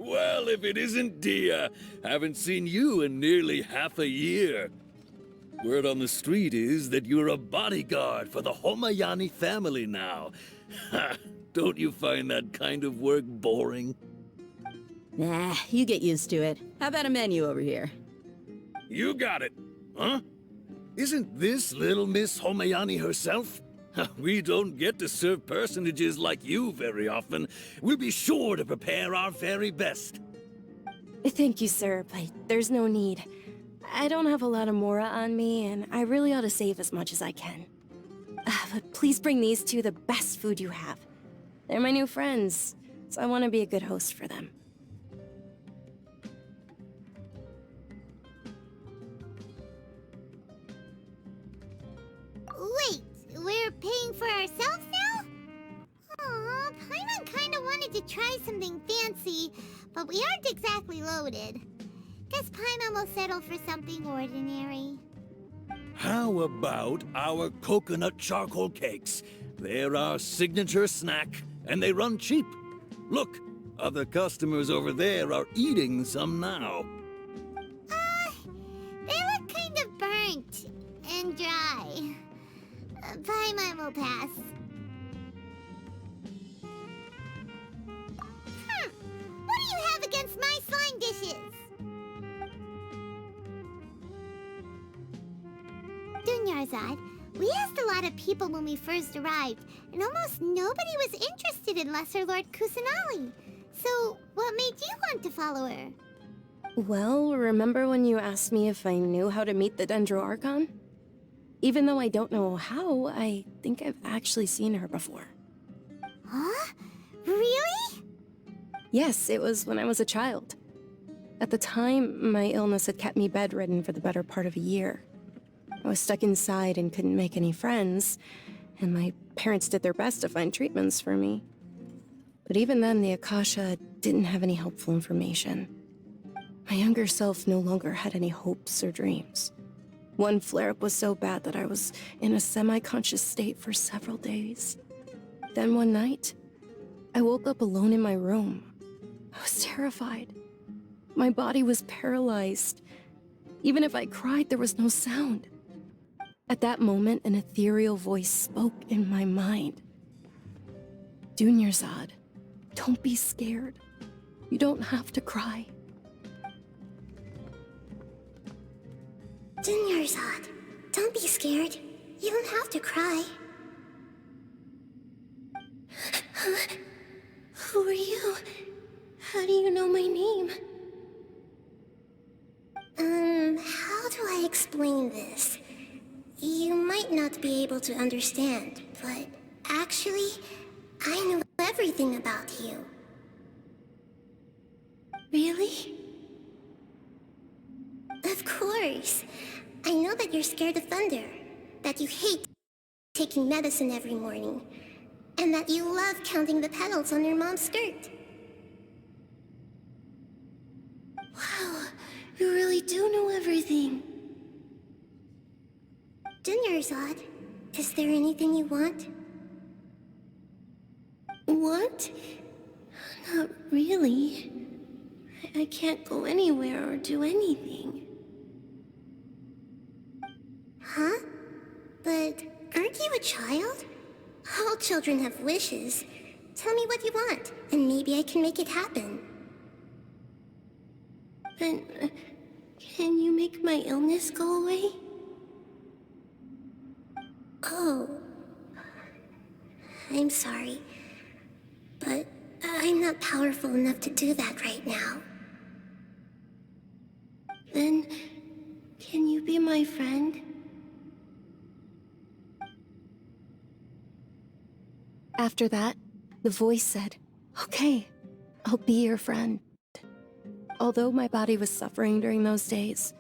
Well, if it isn't Dia. Haven't seen you in nearly half a year. Word on the street is that you're a bodyguard for the Homayani family now. Ha! Don't you find that kind of work boring? Nah, you get used to it. How about a menu over here? You got it. Huh? Isn't this little Miss Homayani herself? We don't get to serve personages like you very often. We'll be sure to prepare our very best. Thank you, sir, but there's no need. I don't have a lot of Mora on me, and I really ought to save as much as I can. But please bring these two the best food you have. They're my new friends, so I want to be a good host for them. Wait, we're paying for ourselves now? Aw, Paimon kinda wanted to try something fancy, but we aren't exactly loaded. Guess Paimon will settle for something ordinary. How about our coconut charcoal cakes? They're our signature snack, and they run cheap. Look, other customers over there are eating some now. They look kind of burnt and dry. Paimon will pass. What do you have against my slime dishes? Dunyarzad, we asked a lot of people when we first arrived, and almost nobody was interested in Lesser Lord Kusanali. So, what made you want to follow her? Well, remember when you asked me if I knew how to meet the Dendro Archon? Even though I don't know how, I think I've actually seen her before. Huh? Really? Yes, it was when I was a child. At the time, my illness had kept me bedridden for the better part of a year. I was stuck inside and couldn't make any friends, and my parents did their best to find treatments for me. But even then, the Akasha didn't have any helpful information. My younger self no longer had any hopes or dreams. One flare-up was so bad that I was in a semi-conscious state for several days. Then one night, I woke up alone in my room. I was terrified. My body was paralyzed. Even if I cried, there was no sound. At that moment, an ethereal voice spoke in my mind. Dunyarzad, don't be scared. You don't have to cry. Dunyarzad, don't be scared. You don't have to cry. Who are you? How do you know my name? How do I explain this? You might not be able to understand, but actually, I know everything about you. Really? Of course. I know that you're scared of thunder, that you hate taking medicine every morning, and that you love counting the petals on your mom's skirt. Wow, you really do know everything. Dunyarzad, is there anything you want? What? Not really. I can't go anywhere or do anything. Huh? But aren't you a child? All children have wishes. Tell me what you want, and maybe I can make it happen. Then, can you make my illness go away? Oh. I'm sorry. But I'm not powerful enough to do that right now. Then, can you be my friend? After that, the voice said, "Okay, I'll be your friend." Although my body was suffering during those days,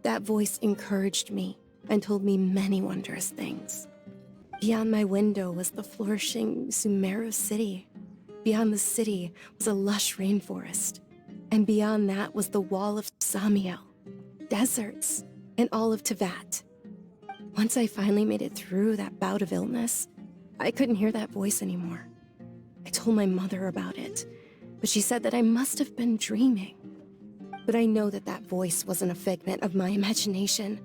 that voice encouraged me and told me many wondrous things. Beyond my window was the flourishing Sumeru city. Beyond the city was a lush rainforest. And beyond that was the wall of Samiel, deserts, and all of Tevat. Once I finally made it through that bout of illness, I couldn't hear that voice anymore. I told my mother about it, but she said that I must have been dreaming. But I know that that voice wasn't a figment of my imagination.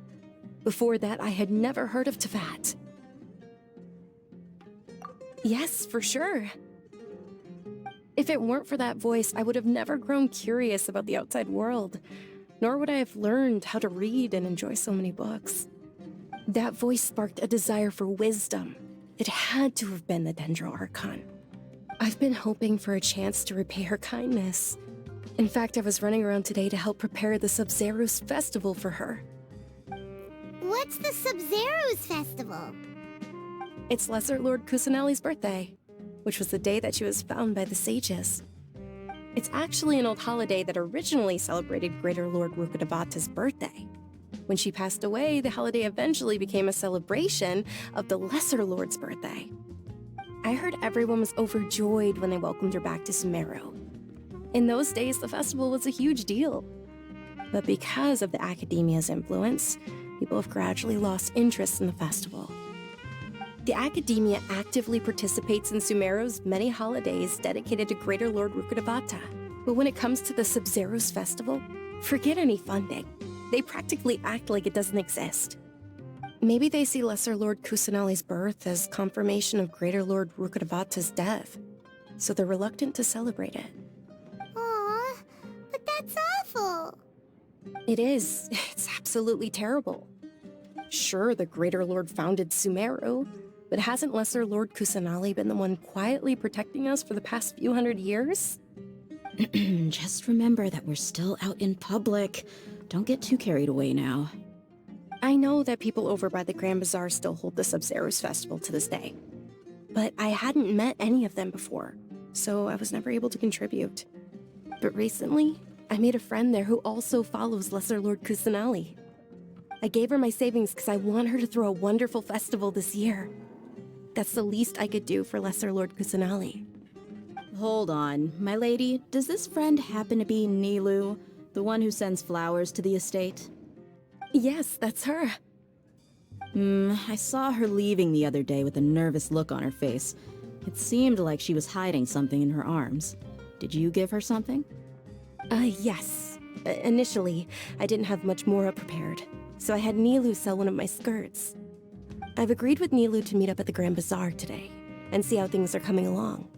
Before that, I had never heard of Teyvat. Yes, for sure. If it weren't for that voice, I would have never grown curious about the outside world, nor would I have learned how to read and enjoy so many books. That voice sparked a desire for wisdom. It had to have been the Dendro Archon. I've been hoping for a chance to repay her kindness. In fact, I was running around today to help prepare the Sub-Zero's festival for her. What's the Sub-Zero's festival? It's Lesser Lord Kusanali's birthday, which was the day that she was found by the sages. It's actually an old holiday that originally celebrated Greater Lord Rukkhadevata's birthday. When she passed away, the holiday eventually became a celebration of the Lesser Lord's birthday. I heard everyone was overjoyed when they welcomed her back to Sumeru. In those days, the festival was a huge deal. But because of the Academia's influence, people have gradually lost interest in the festival. The Academia actively participates in Sumeru's many holidays dedicated to Greater Lord Rukkhadevata. But when it comes to the Sub-Zero's festival, forget any funding. They practically act like it doesn't exist. Maybe they see Lesser Lord Kusanali's birth as confirmation of Greater Lord Rukkhadevata's death, so they're reluctant to celebrate it. Aw, but that's awful. It is. It's absolutely terrible. Sure, the Greater Lord founded Sumeru, but hasn't Lesser Lord Kusanali been the one quietly protecting us for the past few hundred years? Just remember that we're still out in public. Don't get too carried away now. I know that people over by the Grand Bazaar still hold the Sub-Zero's festival to this day, but I hadn't met any of them before, so I was never able to contribute. But recently, I made a friend there who also follows Lesser Lord Kusanali. I gave her my savings because I want her to throw a wonderful festival this year. That's the least I could do for Lesser Lord Kusanali. Hold on, my lady. Does this friend happen to be Nilu, the one who sends flowers to the estate? Yes, that's her. I saw her leaving the other day with a nervous look on her face. It seemed like she was hiding something in her arms. Did you give her something? Yes. Initially, I didn't have much Mora prepared, so I had Nilu sell one of my skirts. I've agreed with Nilu to meet up at the Grand Bazaar today, and see how things are coming along.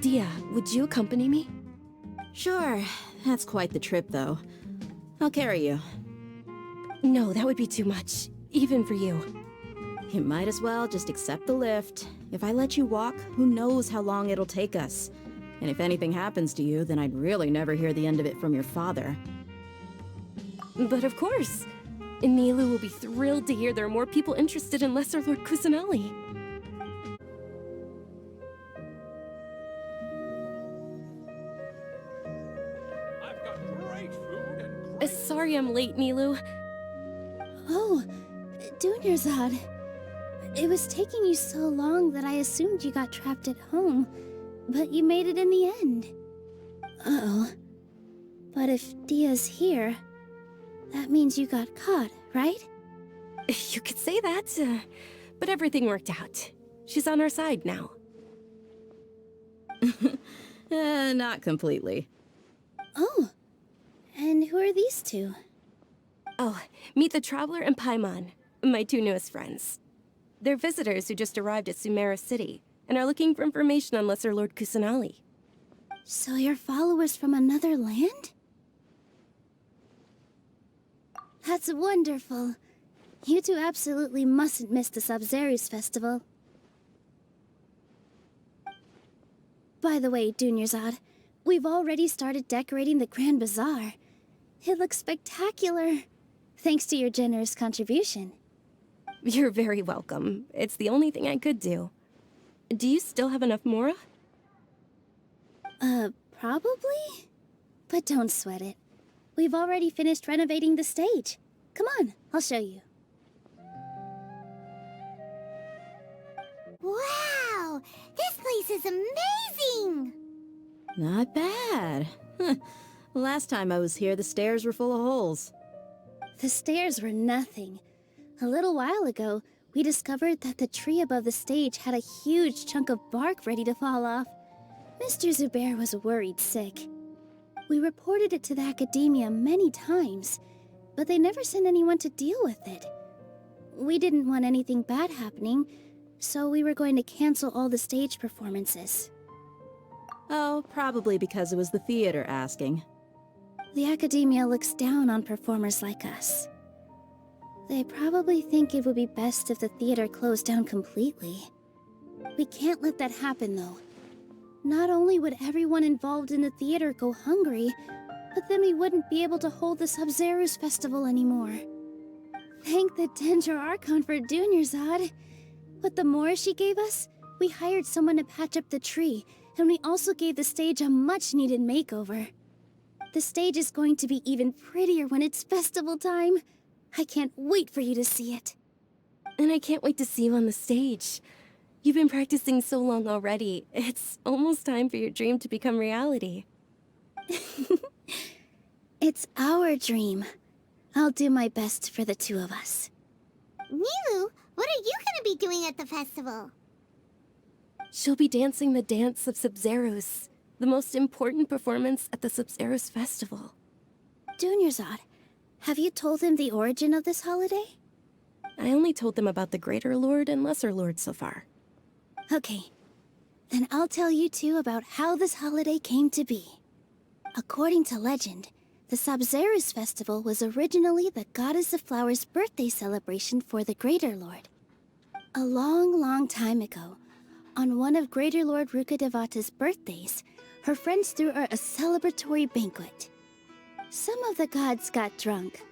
Dia, would you accompany me? Sure. That's quite the trip, though. I'll carry you. No, that would be too much, even for you. You might as well just accept the lift. If I let you walk, who knows how long it'll take us. And if anything happens to you, then I'd really never hear the end of it from your father. But of course. Nilu will be thrilled to hear there are more people interested in Lesser Lord Kusanali. I've got great food and great... Sorry I'm late, Nilu. Oh, Dunyarzad. It was taking you so long that I assumed you got trapped at home, but you made it in the end. Uh-oh. But if Dia's here, that means you got caught, right? You could say that, but everything worked out. She's on our side now. Not completely. Oh, and who are these two? Oh, meet the Traveler and Paimon, my two newest friends. They're visitors who just arrived at Sumeru City and are looking for information on Lesser Lord Kusanali. So you're followers from another land? That's wonderful. You two absolutely mustn't miss the Sub-Zero's festival. By the way, Dunyarzad, we've already started decorating the Grand Bazaar. It looks spectacular, thanks to your generous contribution. You're very welcome. It's the only thing I could do. Do you still have enough Mora? Probably? But don't sweat it. We've already finished renovating the stage. Come on, I'll show you. Wow! This place is amazing! Not bad. Last time I was here, the stairs were full of holes. The stairs were nothing. A little while ago, we discovered that the tree above the stage had a huge chunk of bark ready to fall off. Mr. Zubair was worried sick. We reported it to the academia many times, but they never sent anyone to deal with it. We didn't want anything bad happening, so we were going to cancel all the stage performances. Oh, probably because it was the theater asking. The academia looks down on performers like us. They probably think it would be best if the theater closed down completely. We can't let that happen, though. Not only would everyone involved in the theater go hungry, but then we wouldn't be able to hold the Sub-Zero's festival anymore. Thank the Dendro Archon for Dunyarzad. With the more she gave us, we hired someone to patch up the tree, and we also gave the stage a much-needed makeover. The stage is going to be even prettier when it's festival time. I can't wait for you to see it. And I can't wait to see you on the stage. You've been practicing so long already. It's almost time for your dream to become reality. It's our dream. I'll do my best for the two of us. Nilu, what are you gonna be doing at the festival? She'll be dancing the dance of Sub-Zeros, the most important performance at the Sub-Zeros festival. Dunyarzad, have you told them the origin of this holiday? I only told them about the Greater Lord and Lesser Lord so far. Okay, then I'll tell you two about how this holiday came to be. According to legend, the Sub-Zeros festival was originally the Goddess of Flowers' birthday celebration for the Greater Lord. A long, long time ago, on one of Greater Lord Rukkhadevata's birthdays, her friends threw her a celebratory banquet. Some of the gods got drunk.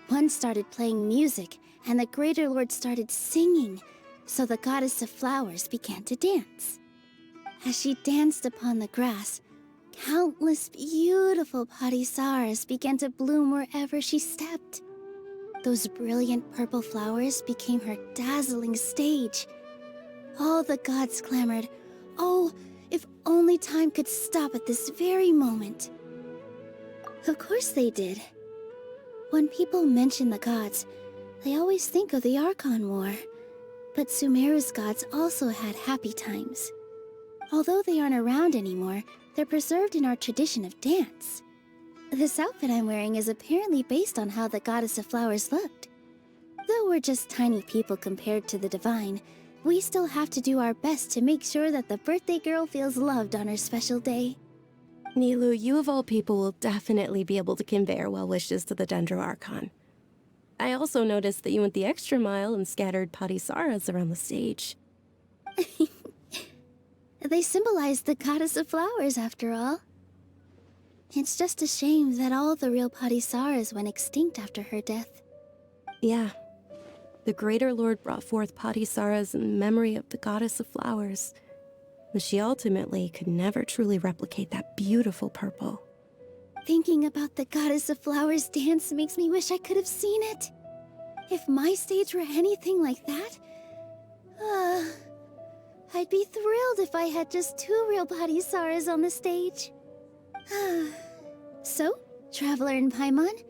One started playing music, and the Greater Lord started singing, so the Goddess of Flowers began to dance. As she danced upon the grass, countless beautiful parisaras began to bloom wherever she stepped. Those brilliant purple flowers became her dazzling stage. All the gods clamored, "Oh, if only time could stop at this very moment." Of course they did. When people mention the gods, they always think of the Archon War. But Sumeru's gods also had happy times. Although they aren't around anymore, they're preserved in our tradition of dance. This outfit I'm wearing is apparently based on how the Goddess of Flowers looked. Though we're just tiny people compared to the Divine, we still have to do our best to make sure that the birthday girl feels loved on her special day. Nilu, you of all people will definitely be able to convey our well wishes to the Dendro Archon. I also noticed that you went the extra mile and scattered parisaras around the stage. They symbolize the Goddess of Flowers, after all. It's just a shame that all the real parisaras went extinct after her death. Yeah. The Greater Lord brought forth parisaras in memory of the Goddess of Flowers. But she ultimately could never truly replicate that beautiful purple. Thinking about the Goddess of Flowers dance makes me wish I could have seen it. If my stage were anything like that, I'd be thrilled if I had just two real parisaras on the stage. So, Traveler and Paimon,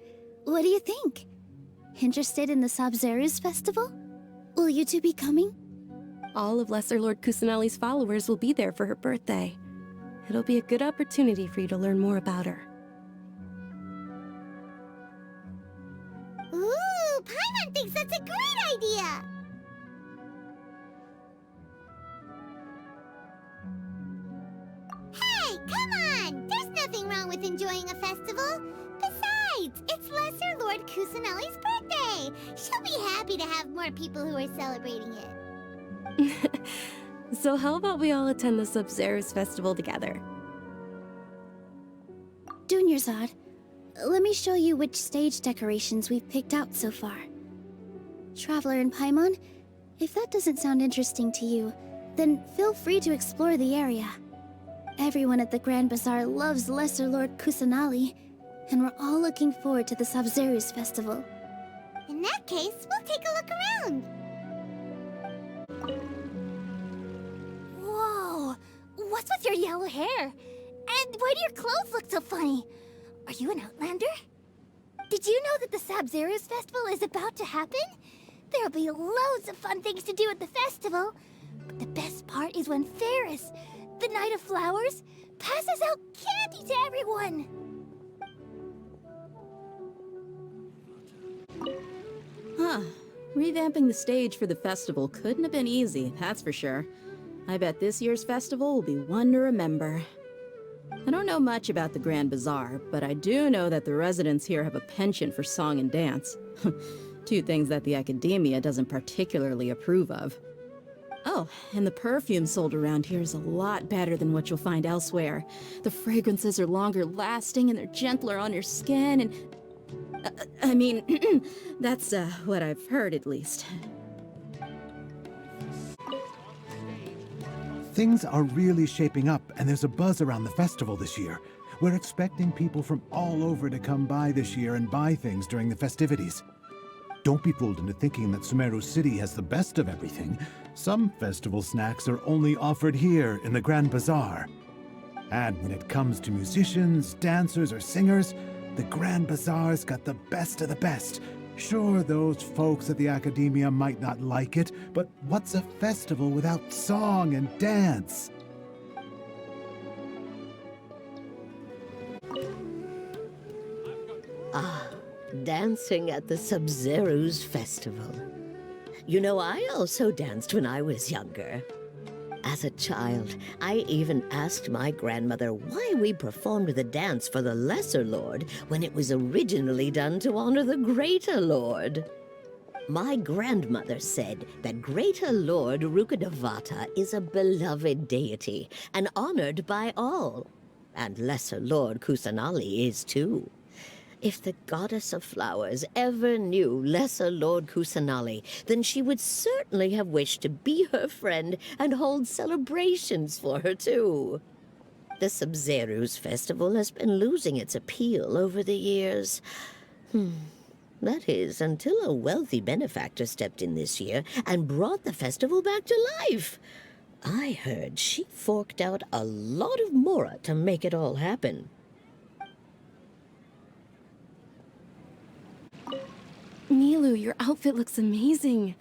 what do you think? Interested in the Sub-Zeros festival? Will you two be coming? All of Lesser Lord Kusanali's followers will be there for her birthday. It'll be a good opportunity for you to learn more about her. Ooh, Paimon thinks that's a great idea! Hey, come on! There's nothing wrong with enjoying a festival. Besides, it's Lesser Lord Kusanali's birthday. She'll be happy to have more people who are celebrating it. So how about we all attend the Sub-Zeros festival together? Dunyarzad, let me show you which stage decorations we've picked out so far. Traveler and Paimon, if that doesn't sound interesting to you, then feel free to explore the area. Everyone at the Grand Bazaar loves Lesser Lord Kusanali, and we're all looking forward to the Sub-Zeros festival. In that case, we'll take a look around. Whoa! What's with your yellow hair? And why do your clothes look so funny? Are you an Outlander? Did you know that the Sub-Zeros festival is about to happen? There'll be loads of fun things to do at the festival. But the best part is when Ferris, the the Night of Flowers, passes out candy to everyone. Huh. Revamping the stage for the festival couldn't have been easy, that's for sure. I bet this year's festival will be one to remember. I don't know much about the Grand Bazaar, but I do know that the residents here have a penchant for song and dance. Two things that the academia doesn't particularly approve of. Oh, and the perfume sold around here is a lot better than what you'll find elsewhere. The fragrances are longer lasting and they're gentler on your skin and... I mean, that's what I've heard at least. Things are really shaping up, and there's a buzz around the festival this year. We're expecting people from all over to come by this year and buy things during the festivities. Don't be fooled into thinking that Sumeru City has the best of everything. Some festival snacks are only offered here in the Grand Bazaar. And when it comes to musicians, dancers, or singers, the Grand Bazaar's got the best of the best. Sure, those folks at the Academia might not like it, but what's a festival without song and dance? Dancing at the Sub-Zero's festival. You know, I also danced when I was younger. As a child, I even asked my grandmother why we performed the dance for the Lesser Lord when it was originally done to honor the Greater Lord. My grandmother said that Greater Lord Rukkhadevata is a beloved deity and honored by all. And Lesser Lord Kusanali is too. If the Goddess of Flowers ever knew Lesser Lord Kusanali, then she would certainly have wished to be her friend and hold celebrations for her too. The Sub-Zero's festival has been losing its appeal over the years. That is, until a wealthy benefactor stepped in this year and brought the festival back to life. I heard she forked out a lot of mora to make it all happen. Nilu, your outfit looks amazing.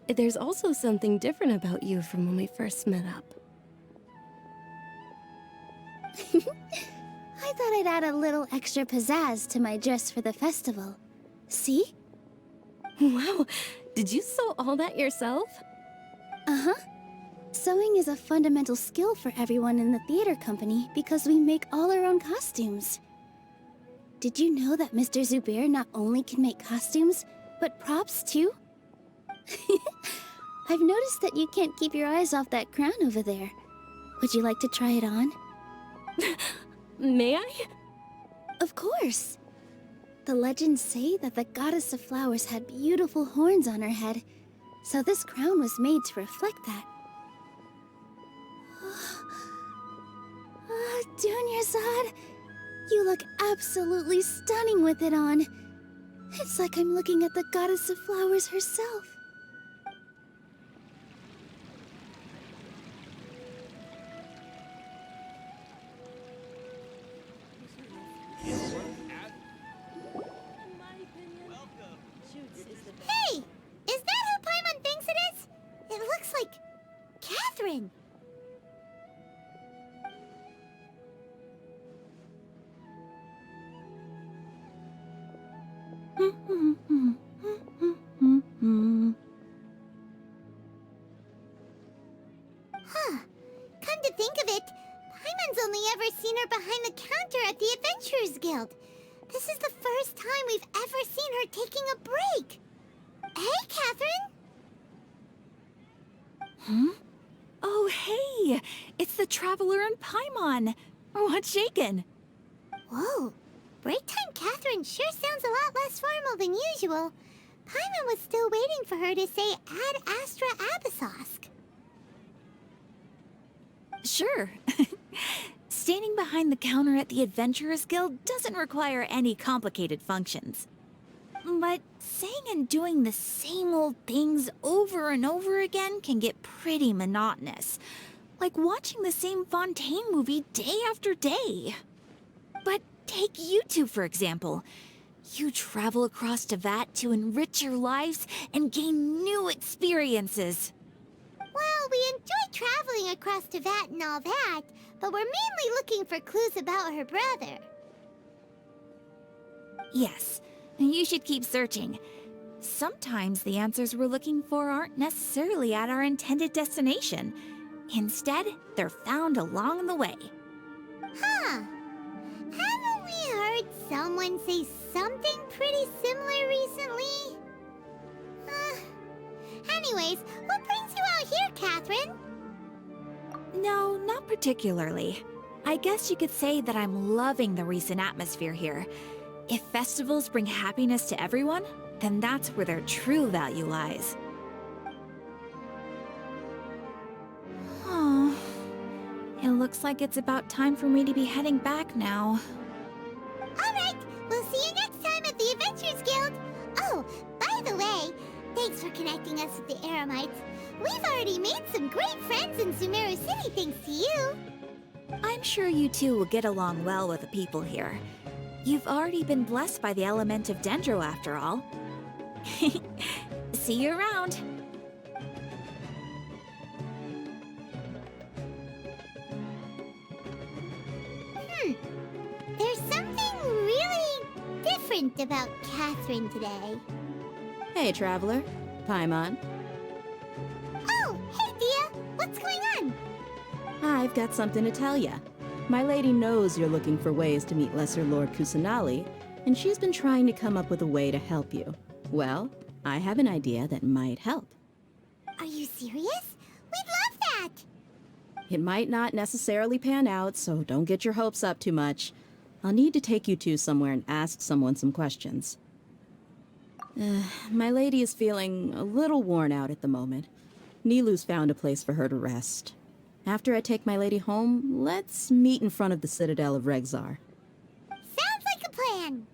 There's also something different about you from when we first met up. I thought I'd add a little extra pizzazz to my dress for the festival. See? Wow, did you sew all that yourself? Uh-huh. Sewing is a fundamental skill for everyone in the theater company because we make all our own costumes. Did you know that Mr. Zubair not only can make costumes, but props too? I've noticed that you can't keep your eyes off that crown over there. Would you like to try it on? May I? Of course. The legends say that the Goddess of Flowers had beautiful horns on her head, so this crown was made to reflect that. Dunyarzad, you look absolutely stunning with it on. It's like I'm looking at the Goddess of Flowers herself. Hey! Is that who Paimon thinks it is? It looks like... Catherine! Huh. Come to think of it, Paimon's only ever seen her behind the counter at the Adventurers Guild. This is the first time we've ever seen her taking a break. Hey, Catherine! Oh, hey! It's the Traveler and Paimon! What's shaken? Whoa. Break time Catherine sure sounds a lot less formal than usual. Paimon was still waiting for her to say Ad Astra Abyssosque. Sure. Standing behind the counter at the Adventurers Guild doesn't require any complicated functions. But saying and doing the same old things over and over again can get pretty monotonous. Like watching the same Fontaine movie day after day. But take you two, for example. You travel across Tevat to enrich your lives and gain new experiences. Well, we enjoy traveling across across Tevat and all that, but we're mainly looking for clues about her brother. Yes, you should keep searching. Sometimes the answers we're looking for aren't necessarily at our intended destination. Instead, they're found along the way. Huh. Haven't we heard someone say something pretty similar recently? Anyways, what brings you out here, Catherine? No, not particularly. I guess you could say that I'm loving the recent atmosphere here. If festivals bring happiness to everyone, then that's where their true value lies. Oh, it looks like it's about time for me to be heading back now. Alright, we'll see you next time at the Adventurers Guild. Oh, by the way, thanks for connecting us with the Eremites. We've already made some great friends in Sumeru City thanks to you. I'm sure you two will get along well with the people here. You've already been blessed by the element of Dendro after all. See you around. There's something really different about Catherine today. Hey, traveler. Paimon. Oh, hey, Dia. What's going on? I've got something to tell ya. My lady knows you're looking for ways to meet Lesser Lord Kusanali, and she's been trying to come up with a way to help you. Well, I have an idea that might help. Are you serious? We'd love that! It might not necessarily pan out, so don't get your hopes up too much. I'll need to take you two somewhere and ask someone some questions. My lady is feeling a little worn out at the moment. Nilu's found a place for her to rest. After I take my lady home, let's meet in front of the Citadel of Regzar. Sounds like a plan!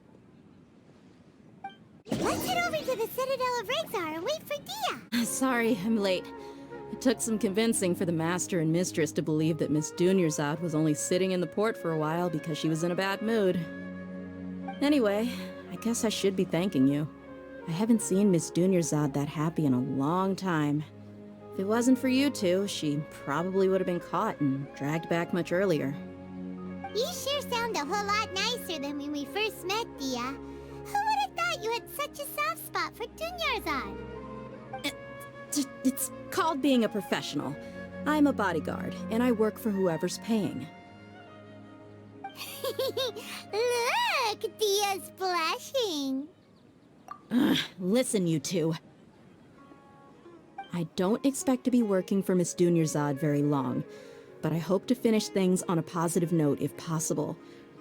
Let's head over to the Citadel of Regzar and wait for Dia! Sorry, I'm late. It took some convincing for the master and mistress to believe that Miss Dunyarzad was only sitting in the port for a while because she was in a bad mood. Anyway, I guess I should be thanking you. I haven't seen Miss Dunyarzad that happy in a long time. If it wasn't for you two, she probably would have been caught and dragged back much earlier. You sure sound a whole lot nicer than when we first met, Dia. Who would have thought you had such a soft spot for Dunyarzad? It's called being a professional. I'm a bodyguard, and I work for whoever's paying. Look, Dia's blushing. Listen, you two. I don't expect to be working for Miss Dunyarzad very long, but I hope to finish things on a positive note if possible.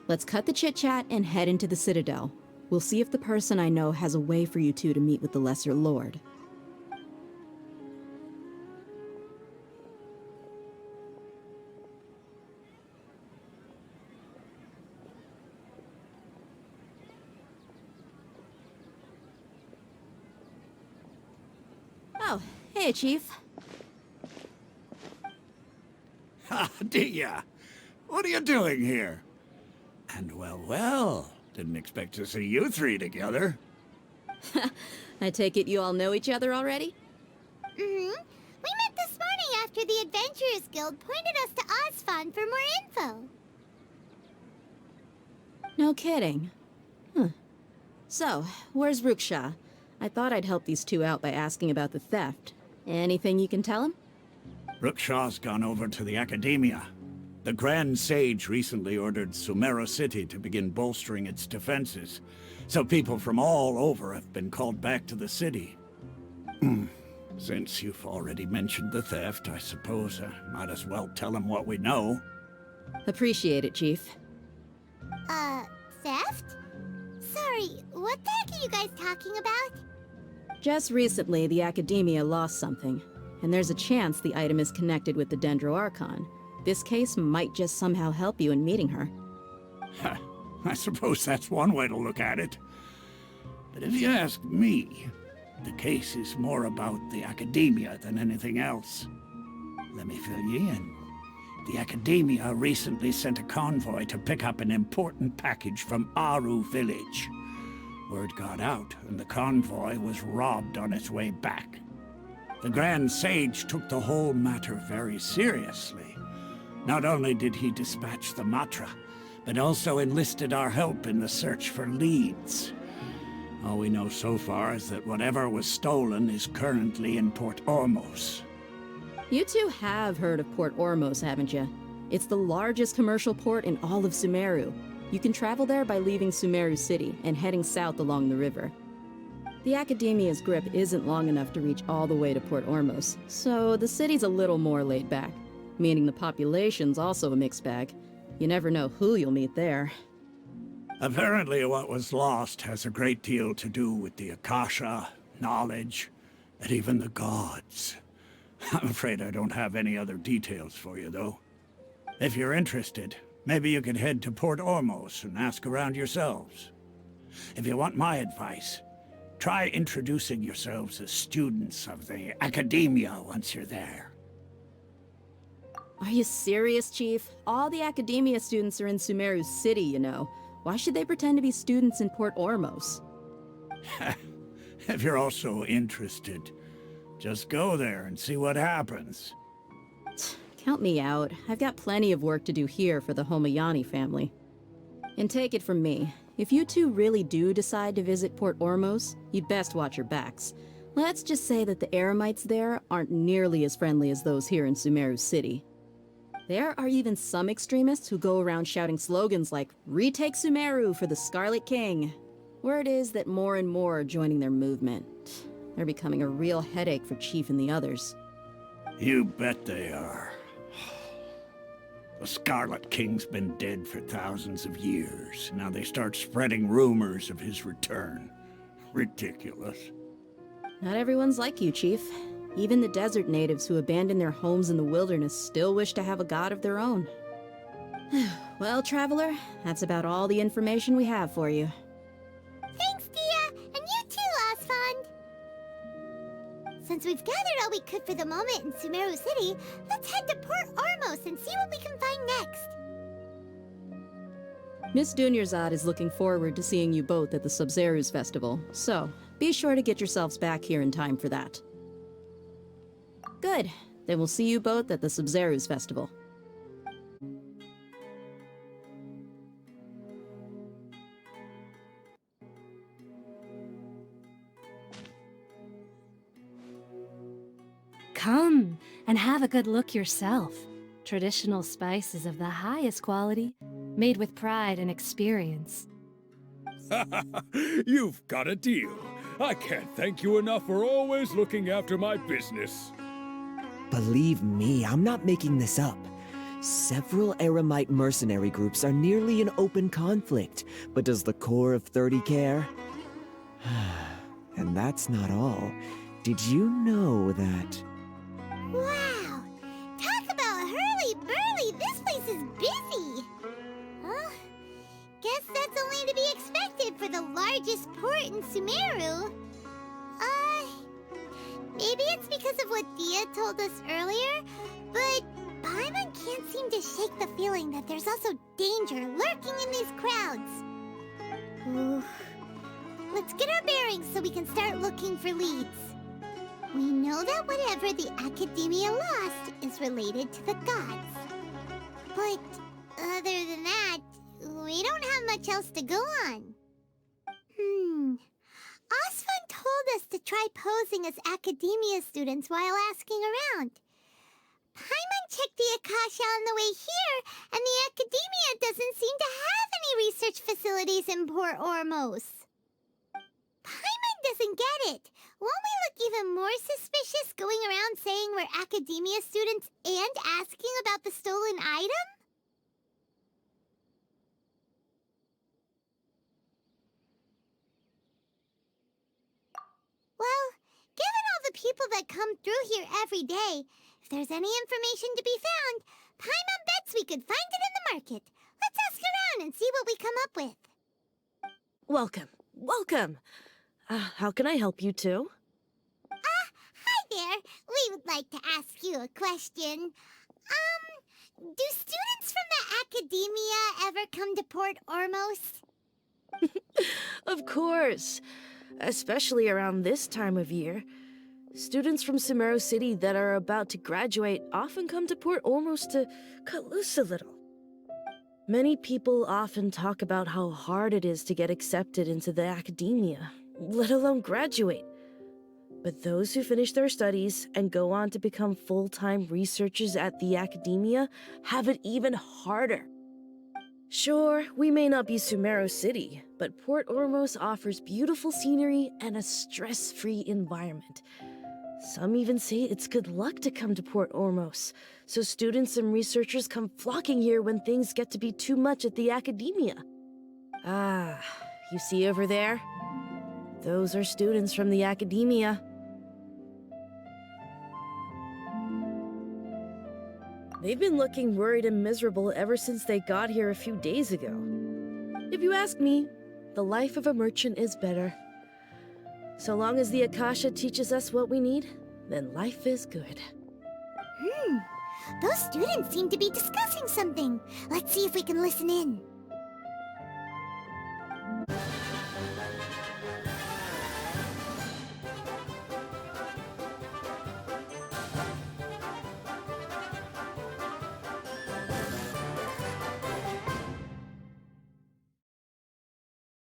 Let's cut the chit-chat and head into the Citadel. We'll see if the person I know has a way for you two to meet with the Lesser Lord. Oh, hey, Chief. Ha, Dia! What are you doing here? And well, didn't expect to see you three together. I take it you all know each other already? Mm-hmm. We met this morning after the Adventurers Guild pointed us to Osfon for more info. No kidding. So, where's Ruksha? I thought I'd help these two out by asking about the theft. Anything you can tell him? Rookshaw's gone over to the Academia. The Grand Sage recently ordered Sumeru City to begin bolstering its defenses, so people from all over have been called back to the city. Since you've already mentioned the theft, I suppose I might as well tell him what we know. Appreciate it, Chief. Theft? Sorry, what the heck are you guys talking about? Just recently, the Academia lost something, and there's a chance the item is connected with the Dendro Archon. This case might just somehow help you in meeting her. I suppose that's one way to look at it. But if you ask me, the case is more about the Academia than anything else. Let me fill you in. The Academia recently sent a convoy to pick up an important package from Aru village. Word got out, and the convoy was robbed on its way back. The Grand Sage took the whole matter very seriously. Not only did he dispatch the Matra, but also enlisted our help in the search for leads. All we know so far is that whatever was stolen is currently in Port Ormos. You two have heard of Port Ormos, haven't you? It's the largest commercial port in all of Sumeru. You can travel there by leaving Sumeru City and heading south along the river. The Academia's grip isn't long enough to reach all the way to Port Ormos, so the city's a little more laid back, meaning the population's also a mixed bag. You never know who you'll meet there. Apparently what was lost has a great deal to do with the Akasha, knowledge, and even the gods. I'm afraid I don't have any other details for you, though. If you're interested, maybe you could head to Port Ormos and ask around yourselves. If you want my advice, try introducing yourselves as students of the Academia once you're there. Are you serious, Chief? All the Academia students are in Sumeru City, you know. Why should they pretend to be students in Port Ormos? If you're also interested, just go there and see what happens. Count me out. I've got plenty of work to do here for the Homayani family. And take it from me, if you two really do decide to visit Port Ormos, you'd best watch your backs. Let's just say that the Eremites there aren't nearly as friendly as those here in Sumeru City. There are even some extremists who go around shouting slogans like, "Retake Sumeru for the Scarlet King." Word is that more and more are joining their movement. They're becoming a real headache for Chief and the others. You bet they are. The Scarlet King's been dead for thousands of years. Now they start spreading rumors of his return. Ridiculous. Not everyone's like you, Chief. Even the desert natives who abandoned their homes in the wilderness still wish to have a god of their own. Well, Traveler, that's about all the information we have for you. Thanks, Dia! And you too, Osfond! Since we've gathered all we could for the moment in Sumeru City, let's head to Port Ormos and see what we can find next. Miss Dunyarzad is looking forward to seeing you both at the Sub-Zerus Festival, so be sure to get yourselves back here in time for that. Good. Then we'll see you both at the Sub-Zerus Festival. Come and have a good look yourself. Traditional spices of the highest quality, made with pride and experience. You've got a deal. I can't thank you enough for always looking after my business. Believe me, I'm not making this up. Several Eremite mercenary groups are nearly in open conflict, but does the core of 30 care? And that's not all. Did you know that... Wow! Talk about hurly-burly! This place is busy! Well, guess that's only to be expected for the largest port in Sumeru. Maybe it's because of what Dia told us earlier, but Paimon can't seem to shake the feeling that there's also danger lurking in these crowds. Ooh. Let's get our bearings so we can start looking for leads. We know that whatever the Academia lost is related to the gods. But other than that, we don't have much else to go on. Osfund told us to try posing as Academia students while asking around. Paimon checked the Akasha on the way here, and the Academia doesn't seem to have any research facilities in Port Ormos. Paimon doesn't get it. Won't we look even more suspicious going around saying we're Academia students and asking about the stolen item? Well, given all the people that come through here every day, if there's any information to be found, Paimon bets we could find it in the market. Let's ask around and see what we come up with. Welcome. Welcome. How can I help you two? Hi there. We would like to ask you a question. Do students from the Academia ever come to Port Ormos? Of course. Especially around this time of year. Students from Sumeru City that are about to graduate often come to Port Ormos to cut loose a little. Many people often talk about how hard it is to get accepted into the academia, let alone graduate. But those who finish their studies and go on to become full-time researchers at the academia have it even harder. Sure, we may not be Sumeru City, but Port Ormos offers beautiful scenery and a stress-free environment. Some even say it's good luck to come to Port Ormos, so students and researchers come flocking here when things get to be too much at the academia. Ah, you see over there? Those are students from the academia. They've been looking worried and miserable ever since they got here a few days ago. If you ask me, the life of a merchant is better. So long as the Akasha teaches us what we need, then life is good. Those students seem to be discussing something. Let's see if we can listen in.